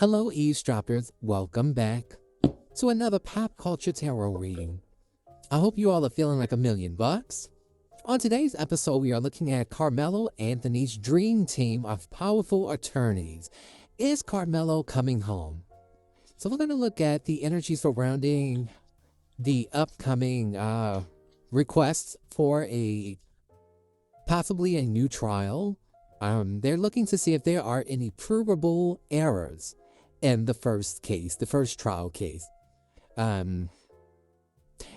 Hello, eavesdroppers. Welcome back to another pop culture tarot reading. I hope you all are feeling like $1,000,000. On today's episode, we are looking at Karmelo Anthony's dream team of powerful attorneys. Is Karmelo coming home? So we're going to look at the energy surrounding the upcoming requests for possibly a new trial. They're looking to see if there are any provable errors in the first trial case.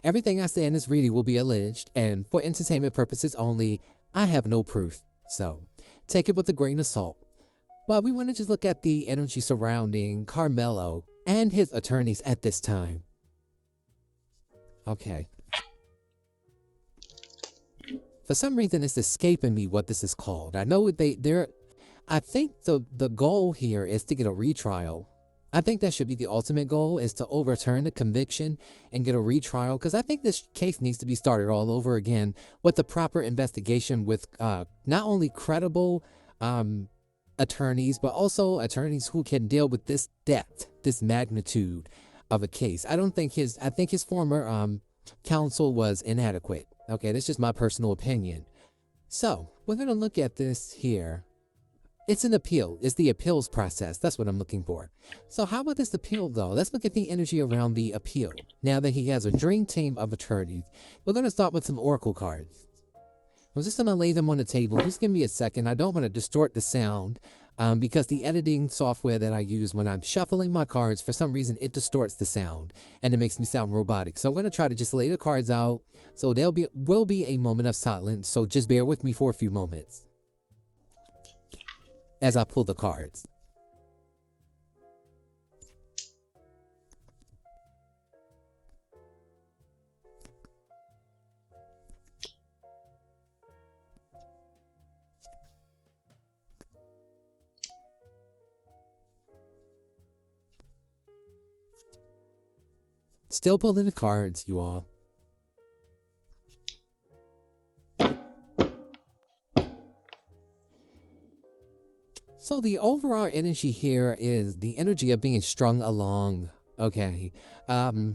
Everything I say in this reading will be alleged, and for entertainment purposes only. I have no proof, so take it with a grain of salt. But we want to just look at the energy surrounding Karmelo and his attorneys at this time. Okay. For some reason, it's escaping me what this is called. I know I think the goal here is to get a retrial. I think that should be the ultimate goal, is to overturn the conviction and get a retrial, because I think this case needs to be started all over again with the proper investigation with not only credible attorneys, but also attorneys who can deal with this depth, this magnitude of a case. I think his former counsel was inadequate. Okay, that's just my personal opinion. So we're going to look at this here. It's an appeal. It's the appeals process. That's what I'm looking for. So how about this appeal, though? Let's look at the energy around the appeal. Now that he has a dream team of attorneys, we're going to start with some oracle cards. I'm just going to lay them on the table. Just give me a second. I don't want to distort the sound because the editing software that I use when I'm shuffling my cards, for some reason, it distorts the sound and it makes me sound robotic. So I'm going to try to just lay the cards out. So there will be a moment of silence. So just bear with me for a few moments as I pull the cards. Still pulling the cards, you all. So the overall energy here is the energy of being strung along. Okay. I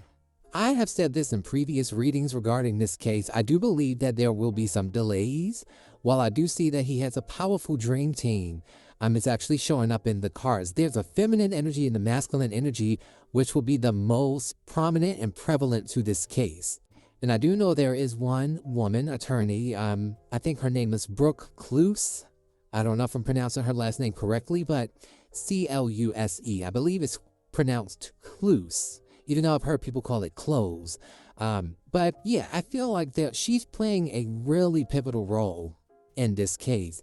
have said this in previous readings regarding this case. I do believe that there will be some delays. While I do see that he has a powerful dream team, it's actually showing up in the cards. There's a feminine energy and the masculine energy, which will be the most prominent and prevalent to this case. And I do know there is one woman attorney. I think her name is Brooke Cluse. I don't know if I'm pronouncing her last name correctly, but C-L-U-S-E. I believe it's pronounced Cluse, even though I've heard people call it close. But yeah, I feel like she's playing a really pivotal role in this case.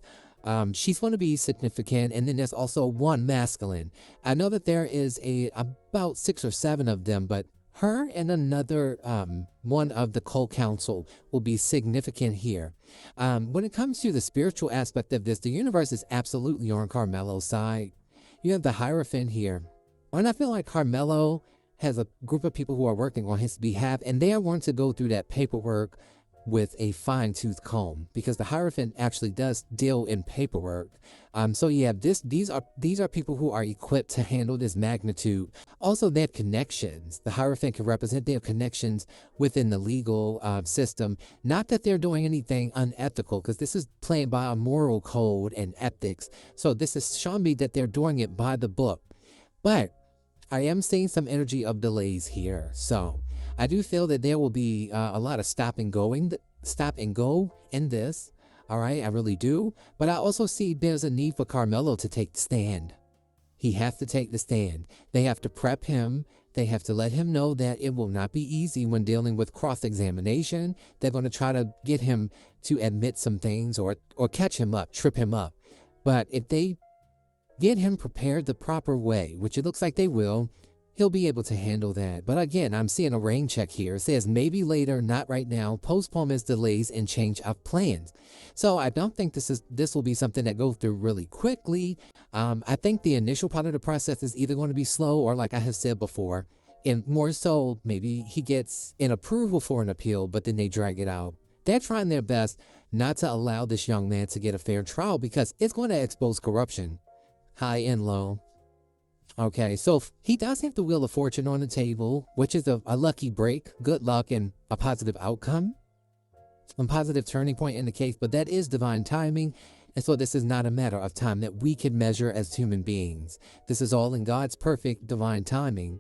She's going to be significant, and then there's also one masculine. I know that there is about 6 or 7 of them, but her and another one of the co-counsel will be significant here. When it comes to the spiritual aspect of this, the universe is absolutely on Karmelo's side. You have the Hierophant here. And I feel like Karmelo has a group of people who are working on his behalf, and they are going to go through that paperwork with a fine-tooth comb, because the Hierophant actually does deal in paperwork. So you have these are people who are equipped to handle this magnitude. Also, they have connections. The Hierophant can represent their connections within the legal system. Not that they're doing anything unethical, because this is playing by a moral code and ethics. So this is showing me that they're doing it by the book. But I am seeing some energy of delays here. So I do feel that there will be a lot of stop and go in this. All right, I really do. But I also see there's a need for Karmelo to take the stand. He has to take the stand. They have to prep him. They have to let him know that it will not be easy when dealing with cross-examination. They're going to try to get him to admit some things or catch him up, trip him up. But if they get him prepared the proper way, which it looks like they will, he'll be able to handle that. But again, I'm seeing a rain check here. It says maybe later, not right now. Postponements, delays, and change of plans. So I don't think this will be something that goes through really quickly. I think the initial part of the process is either going to be slow or, like I have said before, and more so maybe he gets an approval for an appeal, but then they drag it out. They're trying their best not to allow this young man to get a fair trial because it's going to expose corruption, high and low. Okay, so he does have the Wheel of Fortune on the table, which is a lucky break, good luck, and a positive outcome, a positive turning point in the case, but that is divine timing. And so this is not a matter of time that we can measure as human beings. This is all in God's perfect divine timing.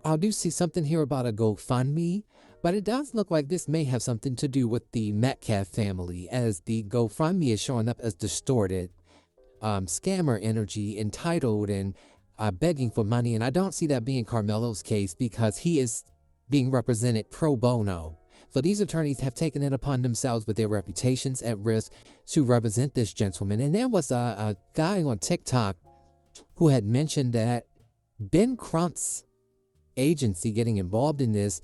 I do see something here about a GoFundMe, but it does look like this may have something to do with the Metcalf family, as the GoFundMe is showing up as distorted, scammer energy, entitled, and begging for money. And I don't see that being Karmelo's case because he is being represented pro bono. So these attorneys have taken it upon themselves with their reputations at risk to represent this gentleman. And there was a guy on TikTok who had mentioned that Ben Crump's agency getting involved in this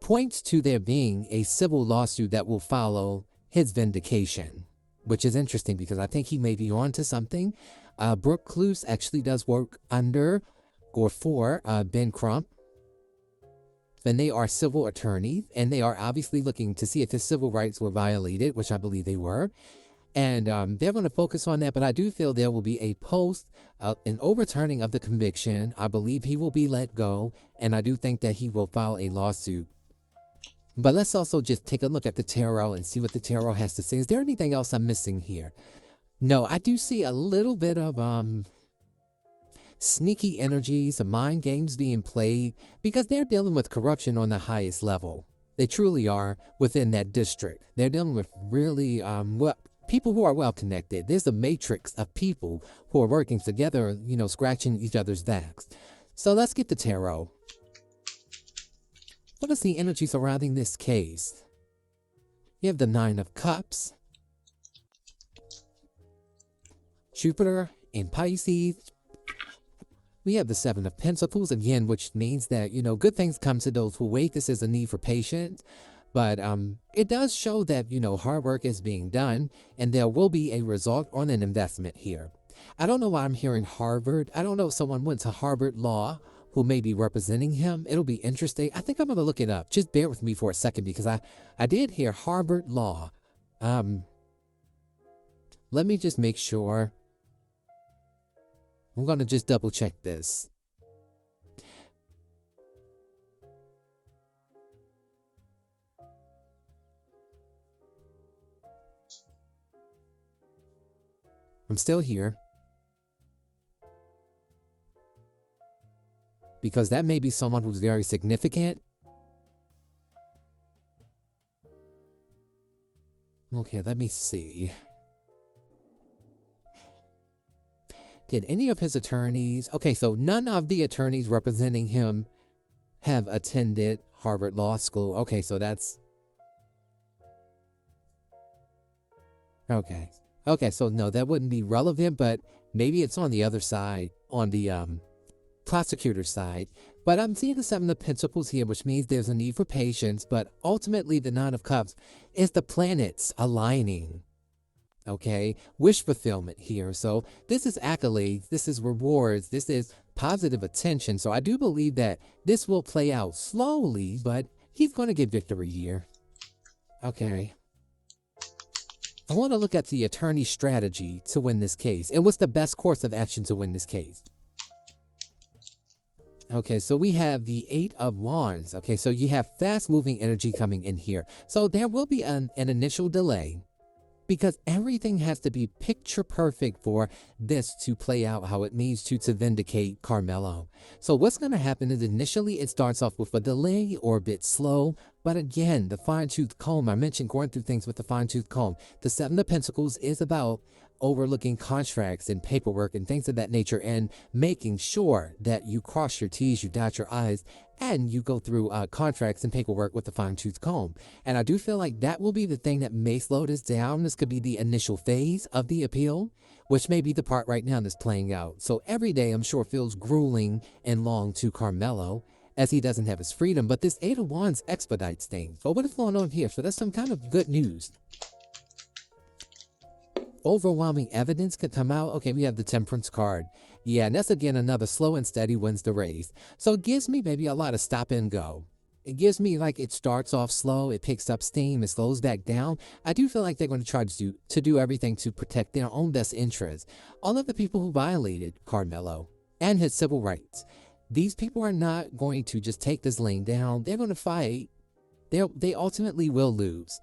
points to there being a civil lawsuit that will follow his vindication, which is interesting because I think he may be on to something. Brooke Cluse actually does work under or for Ben Crump, and they are civil attorneys, and they are obviously looking to see if his civil rights were violated, which I believe they were. And they're going to focus on that, but I do feel there will be a an overturning of the conviction. I believe he will be let go, and I do think that he will file a lawsuit. But let's also just take a look at the tarot and see what the tarot has to say. Is there anything else I'm missing here? No, I do see a little bit of sneaky energies, some mind games being played, because they're dealing with corruption on the highest level. They truly are within that district. They're dealing with really people who are well connected. There's a matrix of people who are working together, scratching each other's backs. So let's get the tarot. What is the energy surrounding this case? You have the Nine of Cups, Jupiter in Pisces. We have the Seven of Pentacles again, which means that, good things come to those who wait. This is a need for patience. But it does show that, hard work is being done and there will be a result on an investment here. I don't know why I'm hearing Harvard. I don't know if someone went to Harvard Law who may be representing him. It'll be interesting. I think I'm going to look it up. Just bear with me for a second because I did hear Harvard Law. Let me just make sure. I'm going to just double check this. I'm still here. Because that may be someone who's very significant. Okay, let me see. Did any of his attorneys... Okay, so none of the attorneys representing him have attended Harvard Law School. Okay, so that's... Okay. Okay, so no, that wouldn't be relevant, but maybe it's on the other side, on the prosecutor side. But I'm seeing the Seven of Pentacles here, which means there's a need for patience, but ultimately the Nine of Cups is the planets aligning. Okay, wish fulfillment here. So this is accolades, this is rewards, this is positive attention. So I do believe that this will play out slowly, but he's going to get victory here. Okay. I want to look at the attorney's strategy to win this case. And what's the best course of action to win this case? Okay, so we have the Eight of Wands. Okay, so you have fast-moving energy coming in here. So there will be an initial delay, because everything has to be picture perfect for this to play out how it needs to vindicate Karmelo. So what's going to happen is initially it starts off with a delay or a bit slow. But again, the fine-tooth comb, I mentioned going through things with the fine-tooth comb. The Seven of Pentacles is about overlooking contracts and paperwork and things of that nature and making sure that you cross your T's, you dot your I's, and you go through contracts and paperwork with the fine-tooth comb. And I do feel like that will be the thing that may slow this down. This could be the initial phase of the appeal, which may be the part right now that's playing out. So every day, I'm sure, feels grueling and long to Karmelo, as he doesn't have his freedom, but this Eight of Wands expedites things. But what is going on here? So that's some kind of good news. Overwhelming evidence could come out. Okay, we have the Temperance card. Yeah, and that's again another slow and steady wins the race. So it gives me maybe a lot of stop and go. It gives me like it starts off slow, it picks up steam, it slows back down. I do feel like they're going to try to do everything to protect their own best interests. All of the people who violated Karmelo and his civil rights. These people are not going to just take this laying down. They're going to fight. They ultimately will lose.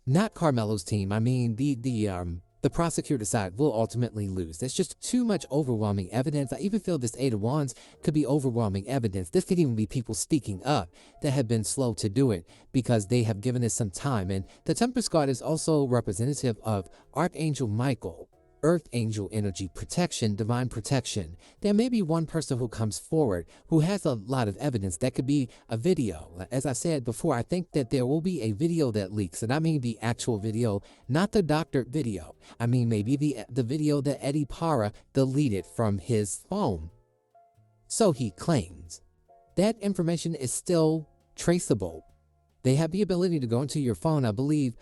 Not Karmelo's team. I mean, the prosecutor side will ultimately lose. There's just too much overwhelming evidence. I even feel this Eight of Wands could be overwhelming evidence. This could even be people speaking up that have been slow to do it because they have given it some time. And the Temperance card is also representative of Archangel Michael, Earth Angel energy, protection, divine protection. There may be one person who comes forward who has a lot of evidence. That could be a video. As I said before, I think that there will be a video that leaks. And I mean the actual video, not the doctored video. I mean maybe the video that Eddie Para deleted from his phone. So he claims. That information is still traceable. They have the ability to go into your phone, I believe,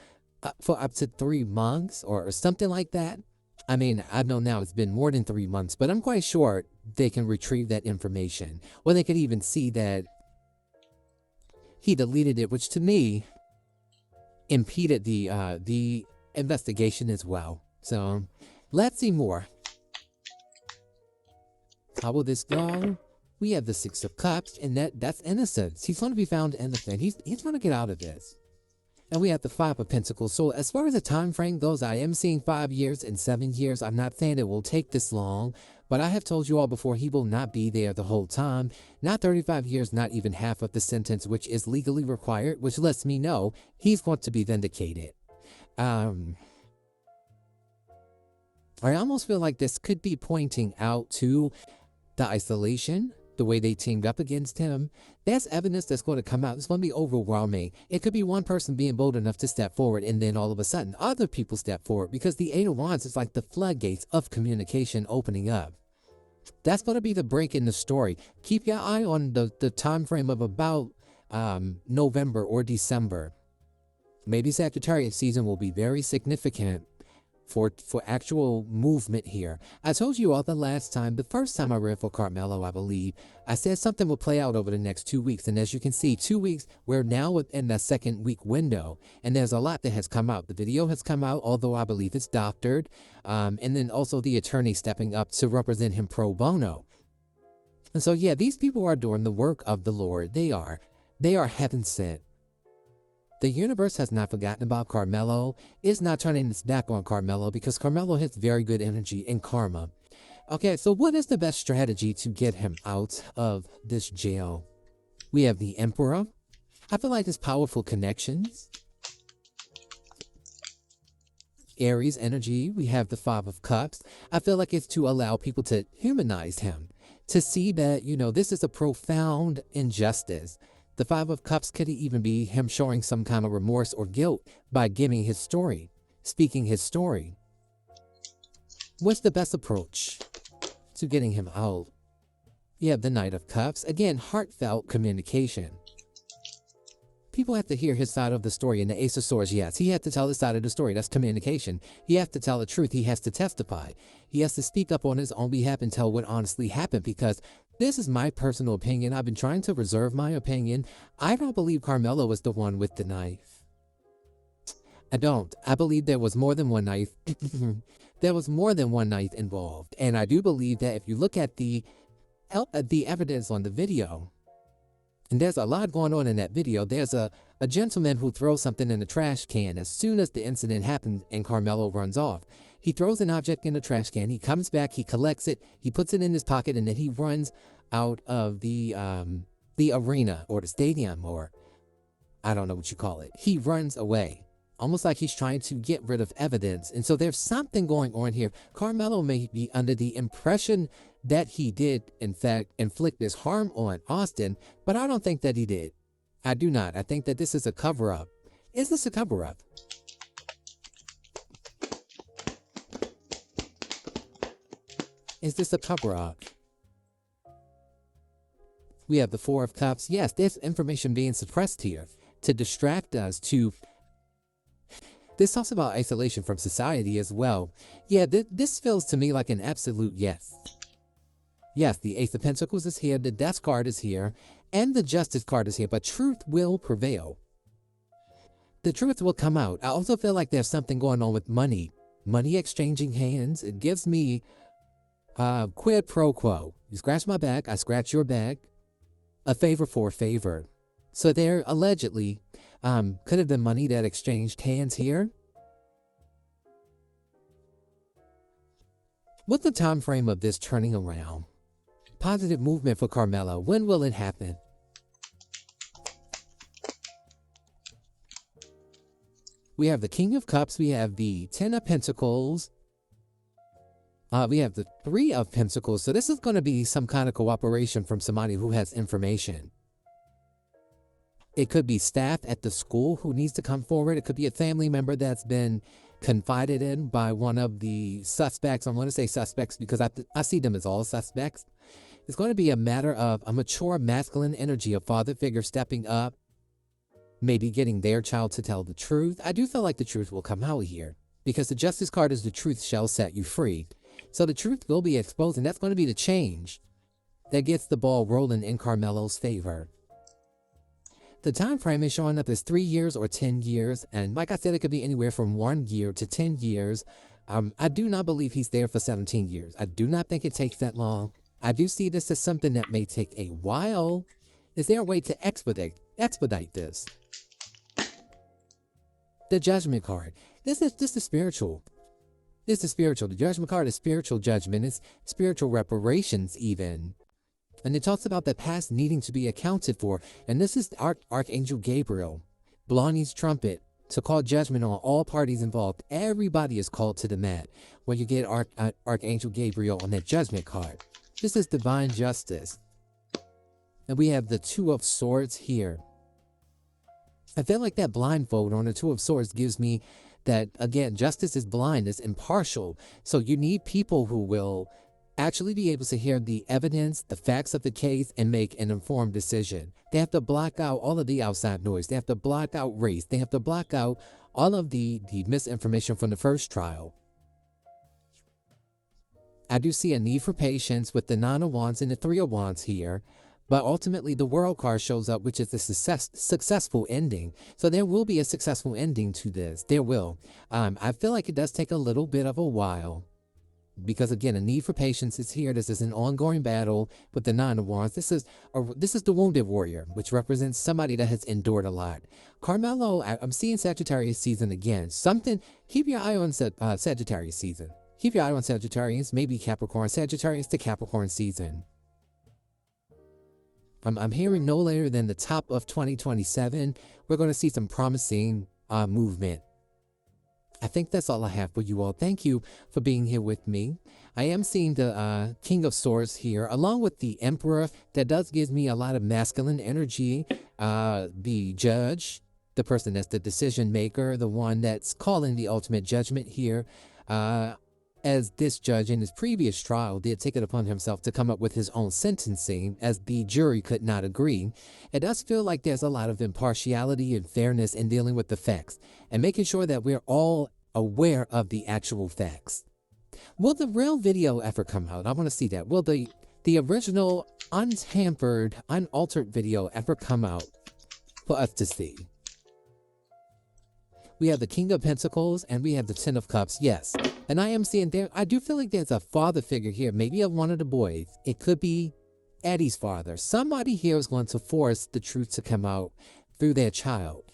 for up to 3 months or something like that. I mean, I know now it's been more than 3 months, but I'm quite sure they can retrieve that information. Or they could even see that he deleted it, which to me impeded the investigation as well. So let's see more. How will this go? We have the Six of Cups, and that's innocence. He's going to be found innocent. He's going to get out of this. And we have the Five of Pentacles. So as far as the time frame goes, I am seeing 5 years and 7 years. I'm not saying it will take this long, but I have told you all before, he will not be there the whole time. Not 35 years, not even half of the sentence, which is legally required, which lets me know he's going to be vindicated. I almost feel like this could be pointing out to the isolation, the way they teamed up against him. There's evidence that's going to come out. It's going to be overwhelming. It could be one person being bold enough to step forward, and then all of a sudden other people step forward, because the Eight of Wands is like the floodgates of communication opening up. That's going to be the break in the story. Keep your eye on the time frame of about November or December. Maybe Sagittarius season will be very significant for actual movement here. I told you all the last time, the first time I read for Karmelo, I believe, I said something will play out over the next 2 weeks. And as you can see, 2 weeks, we're now within the second week window. And there's a lot that has come out. The video has come out, although I believe it's doctored. And then also the attorney stepping up to represent him pro bono. And so, yeah, these people are doing the work of the Lord. They are heaven sent. The universe has not forgotten about Karmelo. It's not turning its back on Karmelo, because Karmelo has very good energy and karma. Okay, so what is the best strategy to get him out of this jail? We have the Emperor. I feel like there's powerful connections. Aries energy. We have the Five of Cups. I feel like it's to allow people to humanize him, to see that, you know, this is a profound injustice. The Five of Cups could even be him showing some kind of remorse or guilt by giving his story, speaking his story. What's the best approach to getting him out? You have the Knight of Cups. Again, heartfelt communication. People have to hear his side of the story. And the Ace of Swords, yes, he had to tell his side of the story. That's communication. He has to tell the truth. He has to testify. He has to speak up on his own behalf and tell what honestly happened, because this is my personal opinion. I've been trying to reserve my opinion. I don't believe Karmelo was the one with the knife. I don't. I believe there was more than one knife. There was more than one knife involved. And I do believe that if you look at the evidence on the video, and there's a lot going on in that video. There's a gentleman who throws something in the trash can as soon as the incident happens and Karmelo runs off. He throws an object in the trash can. He comes back. He collects it. He puts it in his pocket, and then he runs out of the arena or the stadium, or I don't know what you call it. He runs away, almost like he's trying to get rid of evidence. And so there's something going on here. Karmelo may be under the impression that he did, in fact, inflict this harm on Austin, but I don't think that he did. I do not. I think that this is a cover-up. Is this a cover-up? Is this a cover-up? We have the Four of Cups. Yes, there's information being suppressed here to distract us, to... This talks about isolation from society as well. Yeah, this feels to me like an absolute yes. Yes, the Ace of Pentacles is here, the Death card is here, and the Justice card is here, but truth will prevail. The truth will come out. I also feel like there's something going on with money. Money exchanging hands. It gives me Quid pro quo. You scratch my back, I scratch your back. A favor for a favor. So there allegedly could have been money that exchanged hands here. What's the time frame of this turning around? Positive movement for Karmelo. When will it happen? We have the King of Cups. We have the Ten of Pentacles. We have the Three of Pentacles. So this is going to be some kind of cooperation from somebody who has information. It could be staff at the school who needs to come forward. It could be a family member that's been confided in by one of the suspects. I'm going to say suspects because I see them as all suspects. It's going to be a matter of a mature masculine energy, a father figure stepping up, maybe getting their child to tell the truth. I do feel like the truth will come out here because the Justice card is the truth shall set you free. So the truth will be exposed, and that's going to be the change that gets the ball rolling in Karmelo's favor. The time frame is showing up as 3 years or 10 years, and like I said, it could be anywhere from 1 year to 10 years. I do not believe he's there for 17 years. I do not think it takes that long. I do see this as something that may take a while. Is there a way to expedite this? The Judgment card. This is spiritual. This is spiritual. The Judgment card is spiritual judgment. It's spiritual reparations even. And it talks about the past needing to be accounted for. And this is Archangel Gabriel blowing his trumpet to call judgment on all parties involved. Everybody is called to the mat when you get Archangel Gabriel on that Judgment card. This is divine justice. And we have the Two of Swords here. I feel like that blindfold on the Two of Swords gives me that, again, justice is blind, it's impartial. So you need people who will actually be able to hear the evidence, the facts of the case, and make an informed decision. They have to block out all of the outside noise. They have to block out race. They have to block out all of the misinformation from the first trial. I do see a need for patience with the Nine of Wands and the Three of Wands here. But ultimately, the World card shows up, which is a successful ending. So there will be a successful ending to this. There will. I feel like it does take a little bit of a while. Because again, a need for patience is here. This is an ongoing battle with the Nine of Wands. This is the Wounded Warrior, which represents somebody that has endured a lot. Karmelo, I'm seeing Sagittarius season again. Keep your eye on Sagittarius season. Keep your eye on Sagittarius, maybe Capricorn. Sagittarius to Capricorn season. I'm hearing no later than the top of 2027, we're going to see some promising movement. I think that's all I have for you all. Thank you for being here with me. I am seeing the King of Swords here, along with the Emperor. That does give me a lot of masculine energy. The judge, the person that's the decision maker, the one that's calling the ultimate judgment here. As this judge in his previous trial did take it upon himself to come up with his own sentencing, as the jury could not agree. It does feel like there's a lot of impartiality and fairness in dealing with the facts and making sure that we're all aware of the actual facts. Will the real video ever come out? I want to see that. Will the original, untampered, unaltered video ever come out for us to see? We have the King of Pentacles and we have the Ten of Cups. Yes. And I am seeing there, I do feel like there's a father figure here, maybe of one of the boys. It could be Eddie's father. Somebody here is going to force the truth to come out through their child.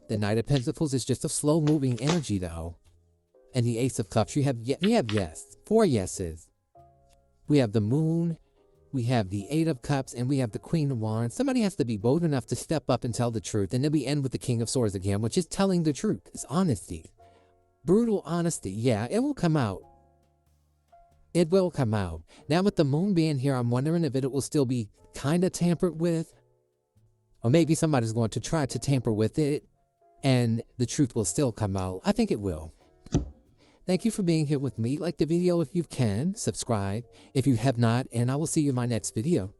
The Knight of Pentacles is just a slow moving energy though. And the Ace of Cups, we have yes, 4 yeses. We have the Moon. We have the Eight of Cups, and we have the Queen of Wands. Somebody has to be bold enough to step up and tell the truth. And then we end with the King of Swords again, which is telling the truth. It's honesty. Brutal honesty. Yeah, it will come out. It will come out. Now with the Moon being here, I'm wondering if it will still be kind of tampered with. Or maybe somebody's going to try to tamper with it, and the truth will still come out. I think it will. Thank you for being here with me. Like the video if you can. Subscribe if you have not. And I will see you in my next video.